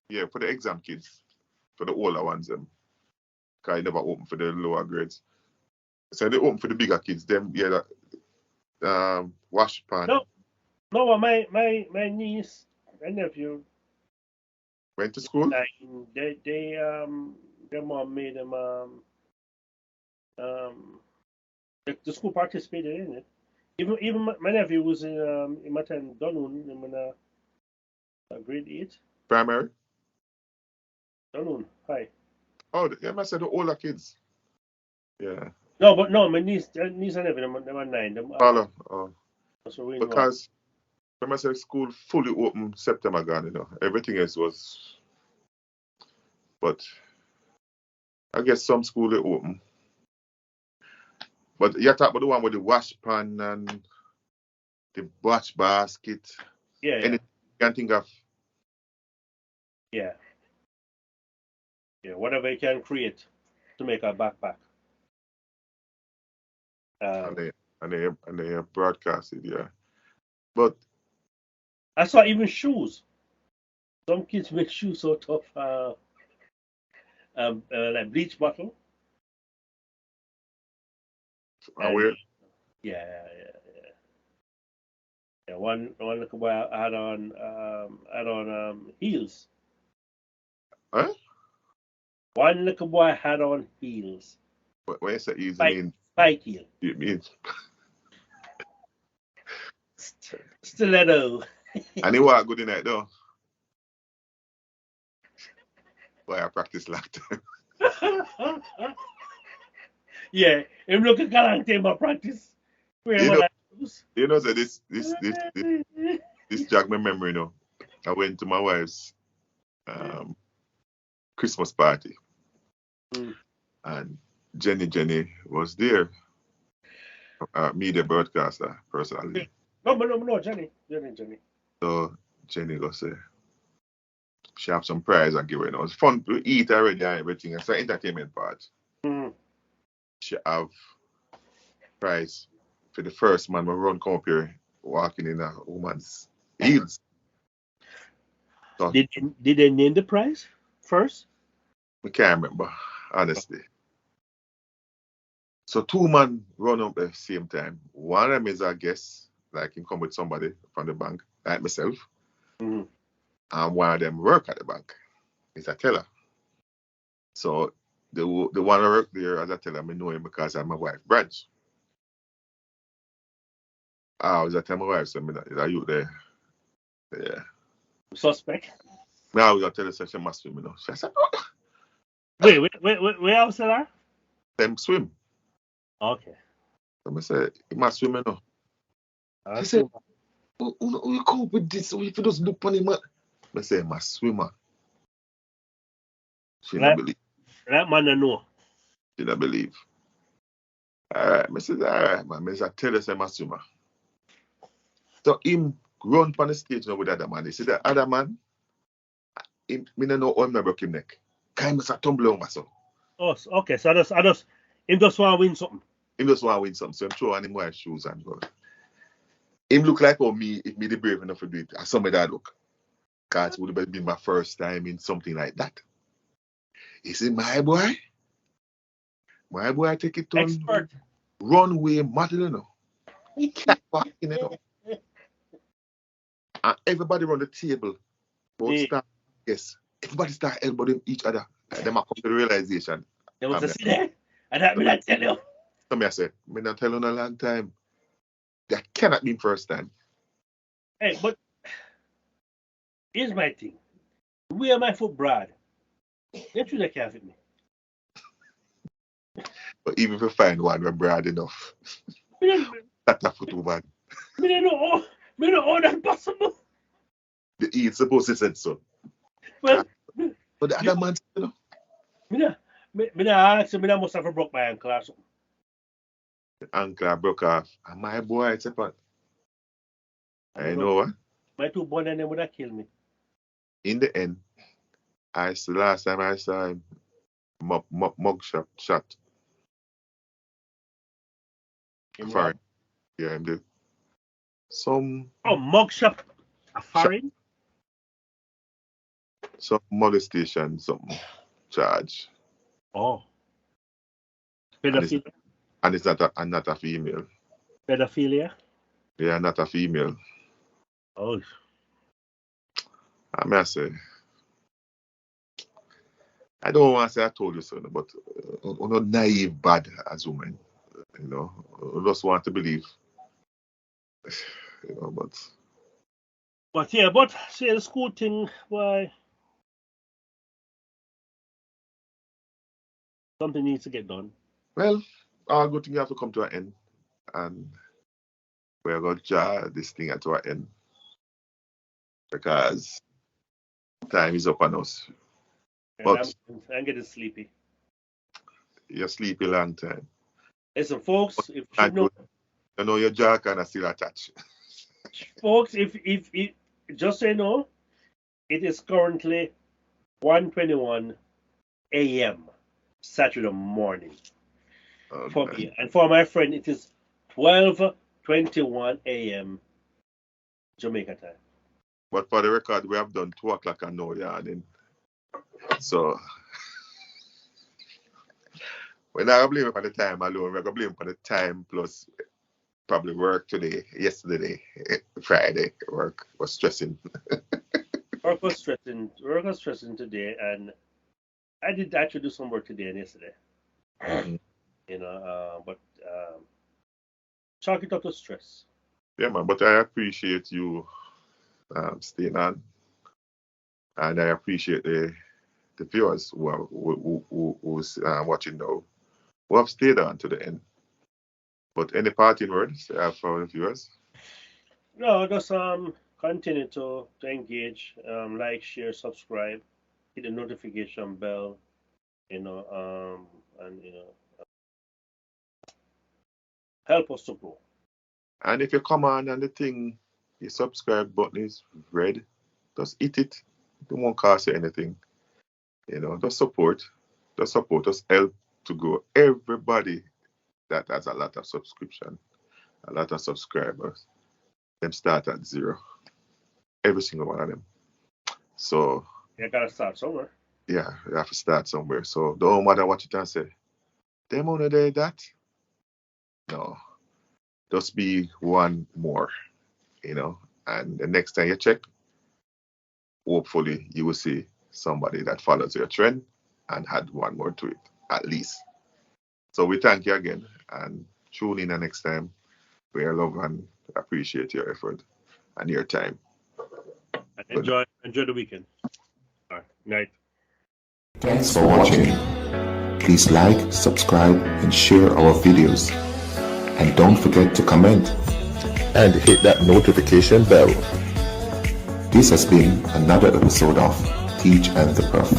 Yeah, for the exam kids, for the older ones, because I never open for the lower grades. So they open for the bigger kids. Them, wash pan. No, my niece and nephew went to school. Their mom made them the school participated in it. Even my nephew was in my time Dunoon in grade 8. Primary. Dunoon, hi. Oh, yeah, I said the older kids. Yeah. No, my niece and nephew, they were 9. Because when I said school fully open September gone, everything else was. But I guess some school they open. But you talk about the one with the wash pan and the wash basket. Yeah. Anything you can think of. Yeah. Yeah, whatever you can create to make a backpack. And they broadcast it, yeah. But I saw even shoes. Some kids make shoes out of like bleach bottle. Where? Yeah. One little boy had on heels. Huh? One little boy had on heels. When you say heels, you mean spike heel. You mean stiletto. And he walk good in that though. Boy, I practice long time. Yeah, him look at long time I practice. So this jog my memory now. I went to my wife's Christmas party. And Jenny was there. Media broadcaster personally. No, Jenny. So Jenny go say she have some prize and give her. It was fun to eat already and everything. It's an entertainment part. She have prize for the first man who run come up here walking in a woman's heels. So, did they name the prize first? I can't remember, honestly. So 2 men run up at the same time. One of them is a guest, like him come with somebody from the bank, like myself. And one of them work at the bank. He's a teller. So the one who work there as a teller, I know him because I'm my wife branch. I was at my wife, so are you there? Yeah. Suspect? No, I was going to tell her, so she must swim, She said, oh. Wait, where else are them swim. Okay. So I said, you must swim, She said, who you come up with this? If you just look on him, I said, I'm a swimmer. She don't believe. That man don't know. She don't believe. All right. I said, all right, man. I said, tell us I'm a swimmer. So him run on the stage now with the other man. You see the other man? me no know how him broke him neck. Kind must have tumble over so. Oh, okay. So I just him just want to win something. Him just want to win something. So I'm throw on him white shoes and go. Him look like for me, if me the brave enough to do it, as somebody that look. Because it would have been my first time in something like that. He said, my boy take it on Expert. runway model, you know. He can't back, you know. And everybody around the table, everybody start elbowing each other. And then I come to the realization. There was a sit there, and I not tell you. So I said, me not tell you in a long time. That cannot be first time. Hey, but here's my thing. Where my foot broad? That you can't fit me. But even if you find one where broad enough, that's a foot woman. Me don't know that possible. The E is supposed to say so. Well, but the other man, you know. Me ask you, me must have broke my ankle or something. The ankle broke off. And my boy, it's a part. I know what? My two boys and them would have killed me. In the end, last time I saw him, mug shot. Foreign. Yeah, him did. Some. Oh, mug shot. A foreign? Some molestation, something charge. Oh. Pedophilia? And it's not a female. Pedophilia? Yeah, not a female. Oh. I mean, I say, I don't want to say I told you so, but we're not naive bad as women. You know, we just want to believe. You know, but yeah, but see the school thing, why? Something needs to get done. Well, all good things have to come to an end, and we're going to jar this thing to an end because time is up on us. But I'm getting sleepy. You're sleepy long time. Listen, folks, if you know your jaw kind of still attached. Folks, if just so you know, it is currently 1:21 a.m. Saturday morning for me, and for my friend it is 12:21 a.m. Jamaica time. But for the record, we have done 2 o'clock and no yarning. So we're not going to blame it for the time alone. We're going to blame it for the time plus probably work today, yesterday, Friday. Work was stressing. Work was stressing today, and I did actually do some work today and yesterday. You know, but chalk it up to stress. Yeah, man. But I appreciate you staying on, and I appreciate the viewers who's watching now, who have stayed on to the end. But any parting words for the viewers? No, just continue to engage, like, share, subscribe, hit the notification bell, you know, and you know, help us to grow. And if you come on and the subscribe button is red, just hit it. It won't cost you anything. You know, just support us, help to grow. Everybody that has a lot of subscription, a lot of subscribers, them start at 0. Every single one of them. So you gotta start somewhere. Yeah, you have to start somewhere. So don't matter what you can say. Them only did that. No. Just be one more, you know. And the next time you check, hopefully you will see somebody that follows your trend and had one more to it, at least. So we thank you again and tune in the next time. We love and appreciate your effort and your time. Enjoy the weekend. All right. Night. Thanks for watching. Please like, subscribe, and share our videos. And don't forget to comment and hit that notification bell. This has been another episode of Teach and the Prof.